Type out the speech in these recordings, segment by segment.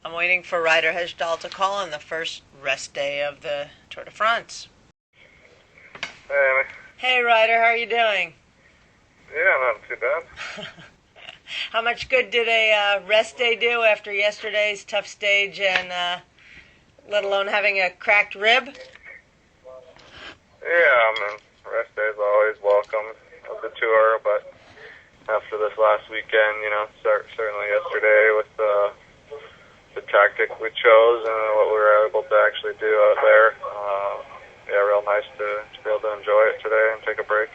I'm waiting for Ryder Hesjedal to call on the first rest day of the Tour de France. Hey, Amy. Hey, Ryder, how are you doing? Yeah, not too bad. How much good did a rest day do after yesterday's tough stage and let alone having a cracked rib? Yeah, rest day is always welcome of the tour, but after this last weekend, certainly yesterday with the tactic we chose and what we were able to actually do out there, real nice to be able to enjoy it today and take a break.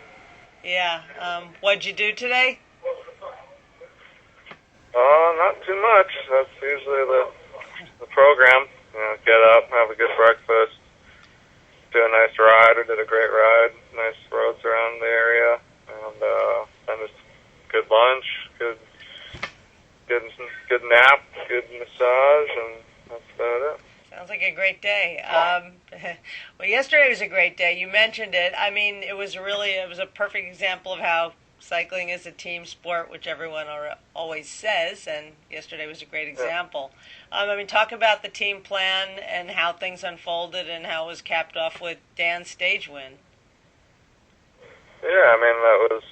Yeah. What'd you do today? Not too much. That's usually the program. Get up, have a good breakfast, do a nice ride. We did a great ride, nice roads around the area, and then just good lunch, good nap, good massage, and that's about it. Sounds like a great day. Well, yesterday was a great day. You mentioned it. I mean, it was a perfect example of how cycling is a team sport, which everyone always says, and yesterday was a great example. Talk about the team plan and how things unfolded and how it was capped off with Dan's stage win. Yeah, that was,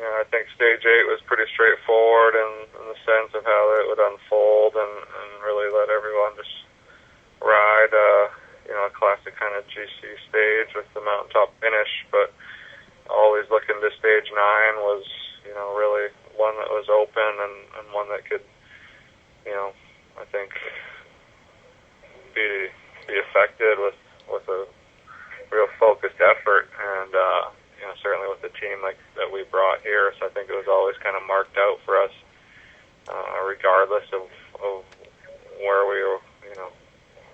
I think stage 8 was pretty straightforward in the sense of how it would unfold and really let everyone just ride, a classic kind of GC stage with the mountaintop finish, but always looking to stage 9 was, really one that was open and one that could, I think be affected with a real focused effort and, certainly with the team that we brought here. So I think it was always kind of marked out for us, regardless of where we were,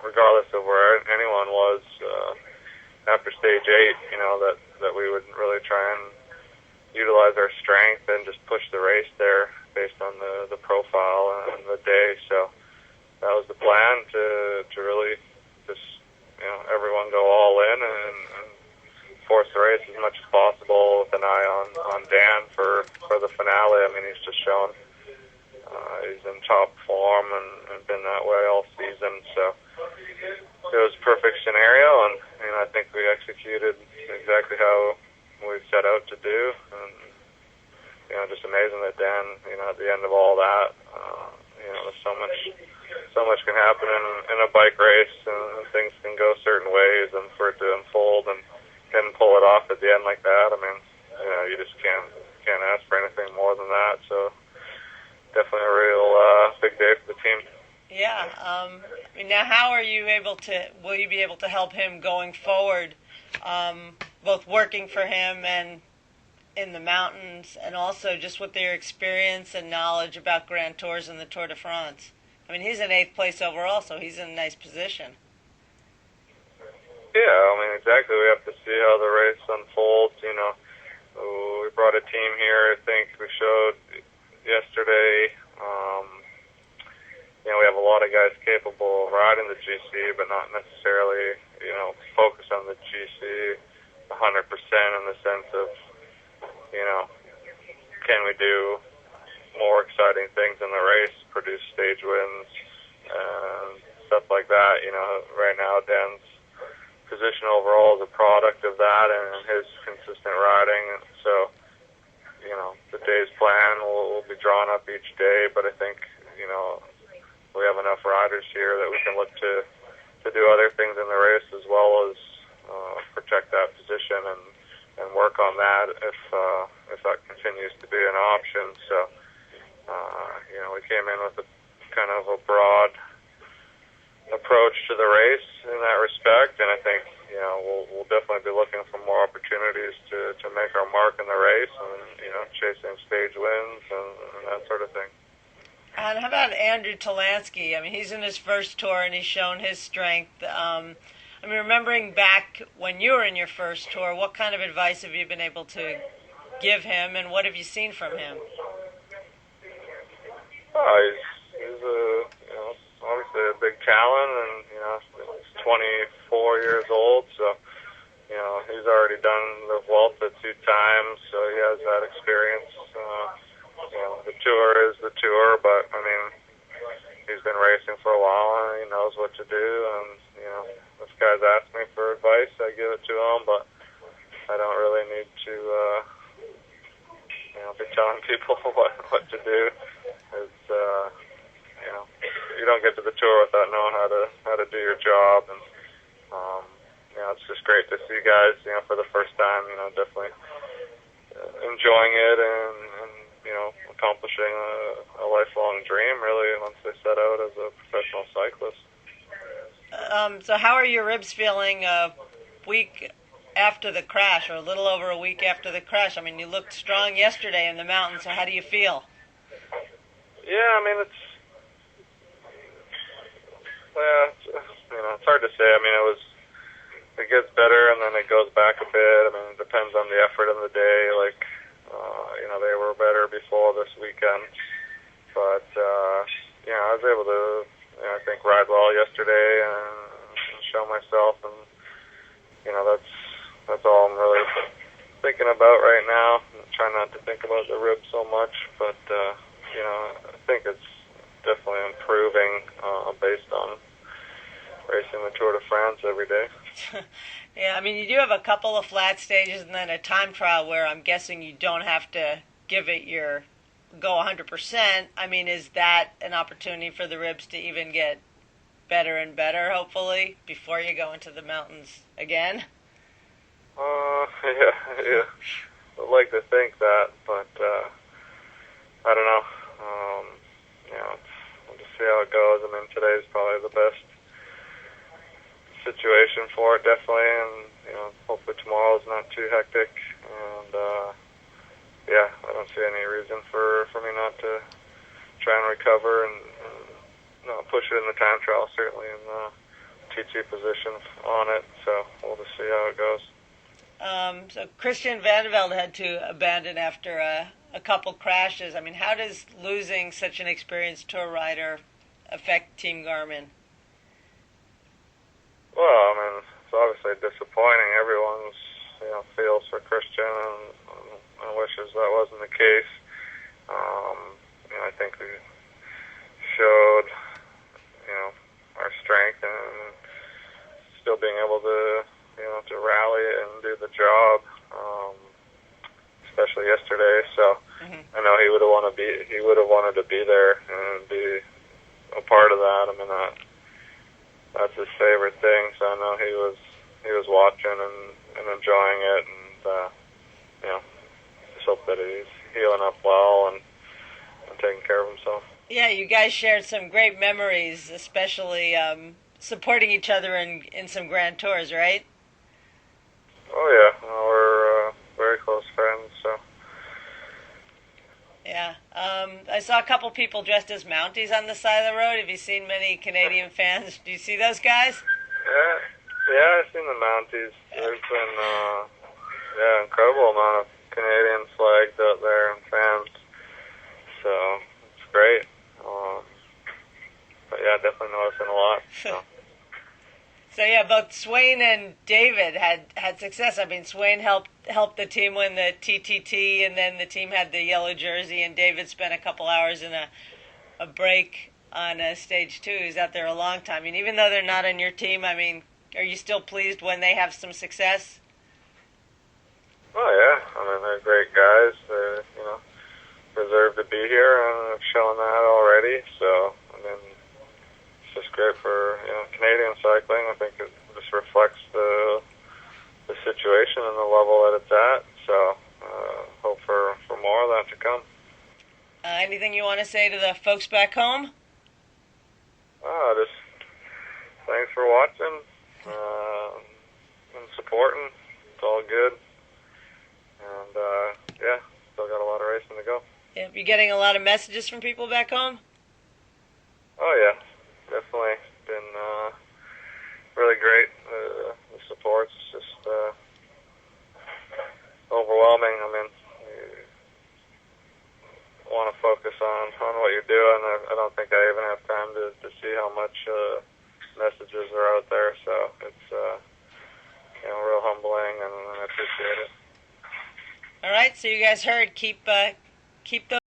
regardless of where anyone was after stage 8, that we would really try and utilize our strength and just push the race there based on the profile and the day. So that was the plan to really just, everyone go all in and force the race as much as possible with an eye on Dan for the finale. He's just shown he's in top form and been that way all season. So it was a perfect scenario, and I think we executed exactly how we set out to do. And just amazing that Dan, at the end of all that, there's so much can happen in a bike race, and things can go certain ways, and for it to unfold and pull it off at the end like that, you just can't ask for anything more than that. So definitely a real big day for the team. Yeah. Now, how are you will you be able to help him going forward, both working for him and in the mountains, and also just with their experience and knowledge about Grand Tours and the Tour de France? He's in 8th place overall, so he's in a nice position. Yeah, exactly. We have to see how the race unfolds. We brought a team here. I think we showed yesterday. We have a lot of guys capable of riding the GC, but not necessarily, focus on the GC 100% in the sense of, can we do more exciting things in the race, produce stage wins, and stuff like that. Right now Dan's position overall is a product of that and his consistent riding. So, the day's plan will be drawn up each day, but I think, we have enough riders here that we can look to do other things in the race as well as protect that position and work on that if that continues to be an option. So, we came in with a kind of a broad approach to the race in that respect, and I think we'll definitely be looking for more opportunities to make our mark in the race and chasing stage wins and that sort of thing. And how about Andrew Talansky? He's in his first tour and he's shown his strength. Remembering back when you were in your first tour, what kind of advice have you been able to give him, and what have you seen from him? He's obviously a big talent, and he's 24 years old, so he's already done the Vuelta 2 times, so he has that experience. The tour is the the tour, but I mean, he's been racing for a while and he knows what to do. And you know, if guys ask me for advice, I give it to him, but I don't really need to, be telling people what to do. It's, you know, you don't get to the tour without knowing how to do your job, and it's just great to see guys, for the first time, definitely enjoying it and accomplishing a lifelong dream, really, once they set out as a professional cyclist. So how are your ribs feeling a week after the crash, or a little over a week after the crash? I mean, you looked strong yesterday in the mountains, so how do you feel? Yeah, I mean, it's hard to say. I mean, it gets better and then it goes back a bit. I mean, it depends on the effort of the day. Like, they were better before this weekend. But, I was able to, I think, ride well yesterday and show myself. And, that's all I'm really thinking about right now. I'm trying not to think about the ribs so much. But, I think it's definitely improving based on racing the Tour de France every day. Yeah, I mean, you do have a couple of flat stages and then a time trial where I'm guessing you don't have to give it your go 100%. I mean, is that an opportunity for the ribs to even get better and better, hopefully, before you go into the mountains again? Yeah. I'd like to think that, but I don't know. We'll just see how it goes. I mean, today's probably the best situation for it, definitely, and hopefully tomorrow's not too hectic. And I don't see any reason for me not to try and recover and push it in the time trial, certainly in the TT position on it. So we'll just see how it goes. So Christian Vandevelde had to abandon after a couple crashes. I mean, how does losing such an experienced tour rider affect Team Garmin? Well, I mean, it's obviously disappointing. Everyone's, feels for Christian and wishes that wasn't the case. I think we showed, our strength and still being able to, to rally and do the job, especially yesterday. So I know he would have wanted to be there and be a part of that. I mean, that's his favorite thing. So I know he was watching and enjoying it, and just hope that he's healing up well and taking care of himself. Yeah, you guys shared some great memories, especially supporting each other in some grand tours, right? Oh yeah, we're very close friends. So. Yeah, I saw a couple people dressed as Mounties on the side of the road. Have you seen many Canadian fans? Do you see those guys? Yeah, I've seen the Mounties. There's been incredible amount of Canadian flags out there and fans. So it's great. But yeah, definitely noticing a lot. So yeah, both Swain and David had success. I mean, Swain helped the team win the TTT, and then the team had the yellow jersey, and David spent a couple hours in a break on stage 2. He's out there a long time. I mean, even though they're not on your team, I mean, are you still pleased when they have some success? Oh yeah, I mean, they're great guys. They deserve to be here, and have shown that already. So I mean, it's just great for Canadian cycling. I think it just reflects the situation and the level that it's at. So hope for more of that to come. Anything you want to say to the folks back home? Just thanks for watching and supporting. It's all good. And still got a lot of racing to go. Yeah, you getting a lot of messages from people back home? Oh yeah, definitely. It's been really great. The support's just overwhelming. I mean, you want to focus on what you're doing. I don't think I even have time to see how much messages are out there. So it's real humbling, and I appreciate it. All right, so you guys heard, keep those